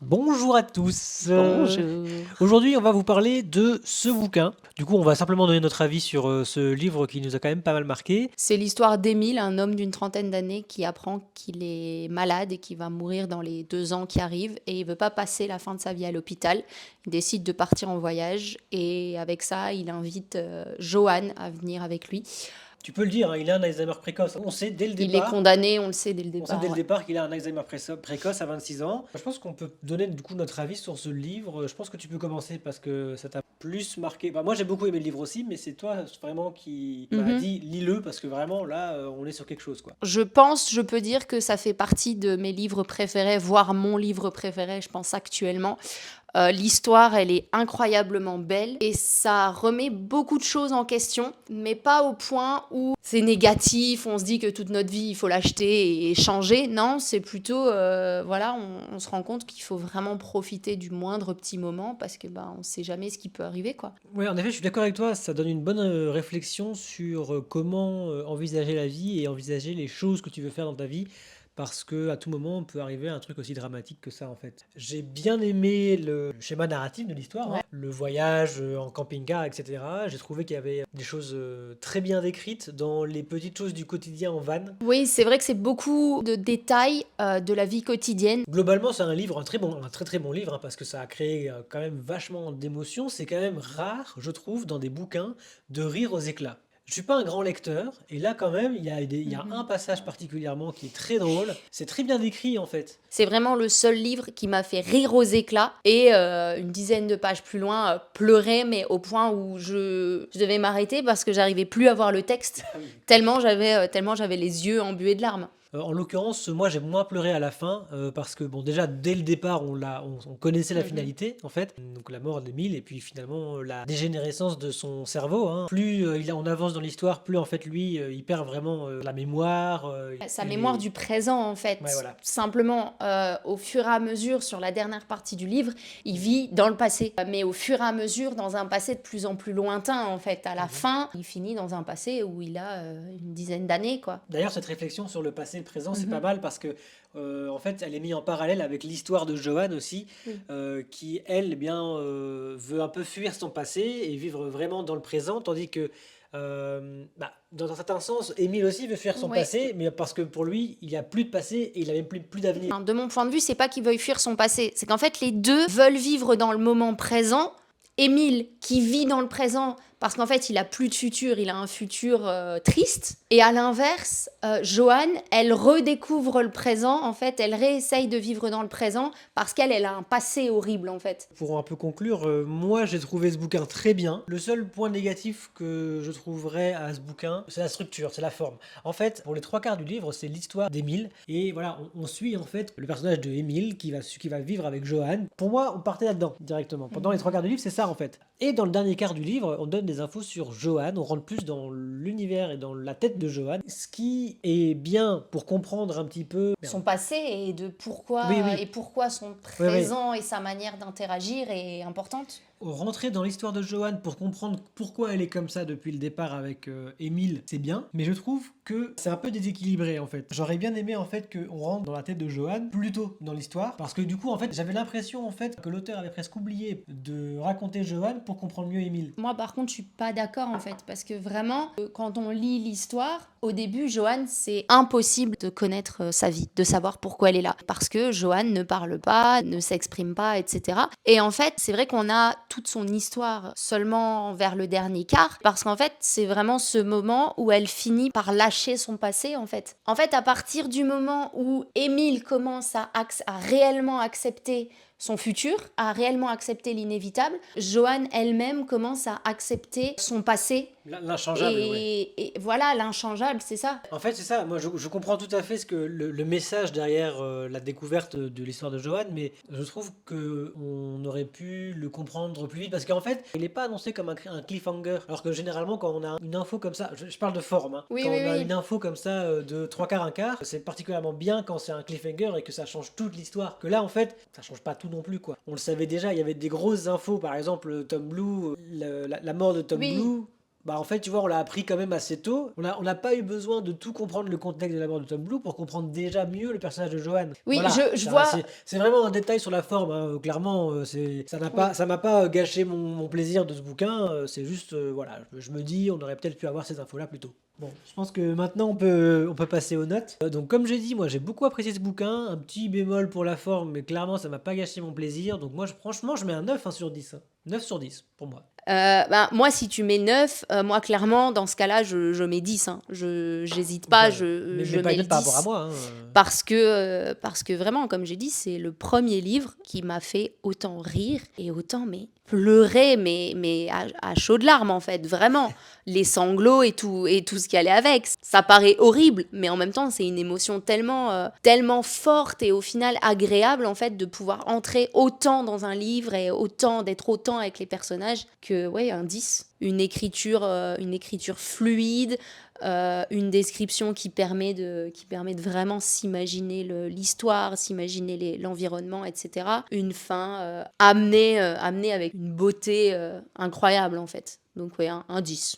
Bonjour à tous. Bonjour. Aujourd'hui, on va vous parler de ce bouquin. Du coup, on va simplement donner notre avis sur ce livre qui nous a quand même pas mal marqué. C'est l'histoire d'Émile, un homme d'une trentaine d'années qui apprend qu'il est malade et qu'il va mourir dans les 2 ans qui arrivent et il veut pas passer la fin de sa vie à l'hôpital. Il décide de partir en voyage et avec ça, il invite Johan à venir avec lui. Tu peux le dire, hein, il a un Alzheimer précoce. On sait dès le Il est départ. condamné, on le sait dès le On sait départ. dès le Ouais. départ qu'il a un Alzheimer précoce à 26 ans. Je pense qu'on peut donner du coup notre avis sur ce livre. Je pense que tu peux commencer parce que ça t'a plus marqué. Bah, moi j'ai beaucoup aimé le livre aussi, mais c'est toi vraiment qui m'a Mhm. dit lis-le parce que vraiment là on est sur quelque chose quoi. Je peux dire que ça fait partie de mes livres préférés, voire mon livre préféré, je pense actuellement. L'histoire, elle est incroyablement belle et ça remet beaucoup de choses en question, mais pas au point où c'est négatif, on se dit que toute notre vie, il faut l'acheter et changer. Non, c'est plutôt, voilà, on se rend compte qu'il faut vraiment profiter du moindre petit moment parce que on sait jamais ce qui peut arriver, quoi. Ouais, en effet, je suis d'accord avec toi. Ça donne une bonne réflexion sur comment envisager la vie et envisager les choses que tu veux faire dans ta vie. Parce que à tout moment, on peut arriver à un truc aussi dramatique que ça, en fait. J'ai bien aimé le schéma narratif de l'histoire, hein. Ouais. Le voyage en camping-car, etc. J'ai trouvé qu'il y avait des choses très bien décrites dans les petites choses du quotidien en van. Oui, c'est vrai que c'est beaucoup de détails de la vie quotidienne. Globalement, c'est un livre, un très très bon livre, hein, parce que ça a créé quand même vachement d'émotions. C'est quand même rare, je trouve, dans des bouquins, de rire aux éclats. Je suis pas un grand lecteur, et là quand même, il y a un passage particulièrement qui est très drôle. C'est très bien décrit en fait. C'est vraiment le seul livre qui m'a fait rire aux éclats et une dizaine de pages plus loin, pleurer, mais au point où je devais m'arrêter parce que j'arrivais plus à voir le texte, tellement j'avais les yeux embués de larmes. En l'occurrence, moi j'ai moins pleuré à la fin parce que bon déjà dès le départ on connaissait la Mhm. finalité en fait, donc la mort d'Emile et puis finalement la dégénérescence de son cerveau, hein. Plus on avance dans l'histoire, plus en fait lui il perd vraiment la mémoire. Sa Il mémoire est... du présent, en Ouais fait. voilà. Simplement, au fur et à mesure, sur la dernière partie du livre, il vit dans le passé. Mais au fur et à mesure, dans un passé de plus en plus lointain, en fait. À la Mhm. fin, il finit dans un passé où il a une dizaine d'années, quoi. D'ailleurs, cette réflexion sur le passé et le présent, c'est pas Mhm. mal parce que, en fait, elle est mise en parallèle avec l'histoire de Johan aussi, Oui. qui, elle, eh bien, veut un peu fuir son passé et vivre vraiment dans le présent, tandis que, dans un certain sens, Émile aussi veut fuir son Ouais. passé, mais parce que pour lui, il n'y a plus de passé et il n'a même plus d'avenir. Enfin, de mon point de vue, c'est pas qu'il veuille fuir son passé, c'est qu'en fait les deux veulent vivre dans le moment présent. Émile qui vit dans le présent parce qu'en fait il a plus de futur, il a un futur triste. Et à l'inverse, Joanne, elle redécouvre le présent, en fait, elle réessaye de vivre dans le présent parce qu'elle a un passé horrible en fait. Pour un peu conclure, moi j'ai trouvé ce bouquin très bien. Le seul point négatif que je trouverais à ce bouquin, c'est la structure, c'est la forme. En fait, pour les trois quarts du livre, c'est l'histoire d'Émile. Et voilà, on suit en fait le personnage de Émile qui va vivre avec Johan. Pour moi, on partait là-dedans directement. Pendant les trois quarts du livre, c'est ça en fait. Et dans le dernier quart du livre, on donne des infos sur Johan, on rentre plus dans l'univers et dans la tête de Johan. Ce qui est bien pour comprendre un petit peu. Son passé et de Oui, oui. pourquoi son Oui, oui. présent et sa manière d'interagir est importante. Rentrer dans l'histoire de Johan pour comprendre pourquoi elle est comme ça depuis le départ avec Émile, c'est bien, mais je trouve que c'est un peu déséquilibré en fait. J'aurais bien aimé en fait qu'on rentre dans la tête de Johan plus tôt dans l'histoire, parce que du coup en fait j'avais l'impression en fait que l'auteur avait presque oublié de raconter Johan pour comprendre mieux Émile. Moi, par contre, je suis pas d'accord en fait, parce que vraiment, quand on lit l'histoire, au début, Joanne, c'est impossible de connaître sa vie, de savoir pourquoi elle est là, parce que Joanne ne parle pas, ne s'exprime pas, etc. Et en fait, c'est vrai qu'on a toute son histoire seulement vers le dernier quart, parce qu'en fait, c'est vraiment ce moment où elle finit par lâcher son passé, en fait. En fait, à partir du moment où Émile commence à réellement accepter son futur, à réellement accepter l'inévitable, Joanne elle-même commence à accepter son passé. L'inchangeable, ouais. Et voilà, l'inchangeable, c'est ça. En fait, c'est ça. Moi, je comprends tout à fait ce que le message derrière la découverte de l'histoire de Johan, mais je trouve que on aurait pu le comprendre plus vite parce qu'en fait, il n'est pas annoncé comme un cliffhanger. Alors que généralement, quand on a une info comme ça, je parle de forme, hein. Oui, Quand oui, on a oui. une info comme ça de trois quarts, un quart, c'est particulièrement bien quand c'est un cliffhanger et que ça change toute l'histoire. Que là, en fait, ça change pas tout non plus, quoi. On le savait déjà, il y avait des grosses infos, par exemple Tom Blue, la mort de Tom Oui. Blue. Bah, en fait, tu vois, on l'a appris quand même assez tôt. On n'a pas eu besoin de tout comprendre le contexte de la mort de Tom Blue pour comprendre déjà mieux le personnage de Johan. Oui, Voilà, je vois. c'est vraiment un détail sur la forme, hein. Clairement, Oui. ça m'a pas gâché mon plaisir de ce bouquin. C'est juste, voilà, je me dis, on aurait peut-être pu avoir ces infos-là plus tôt. Bon, je pense que maintenant on peut passer aux notes. Donc, comme j'ai dit, moi j'ai beaucoup apprécié ce bouquin. Un petit bémol pour la forme, mais clairement ça m'a pas gâché mon plaisir. Donc, moi franchement, je mets un 9 hein, sur 10, hein. 9 sur 10 pour moi. Ben, moi, si tu mets 9, moi, clairement, dans ce cas-là, je mets 10, hein. J'hésite Ok, pas, ouais. je Mais pas mets le une note par rapport à 10. moi, hein. Parce que vraiment, comme j'ai dit, c'est le premier livre qui m'a fait autant rire et autant mais pleurer, mais à chaudes larmes, en fait, vraiment. Les sanglots et tout ce qui allait avec. Ça paraît horrible, mais en même temps, c'est une émotion tellement forte et au final agréable, en fait, de pouvoir entrer autant dans un livre et d'être autant avec les personnages que, ouais, un 10. Une écriture fluide, une description qui permet de vraiment s'imaginer l'histoire, s'imaginer l'environnement, etc. Une fin amenée avec une beauté incroyable en fait. Donc oui, un 10.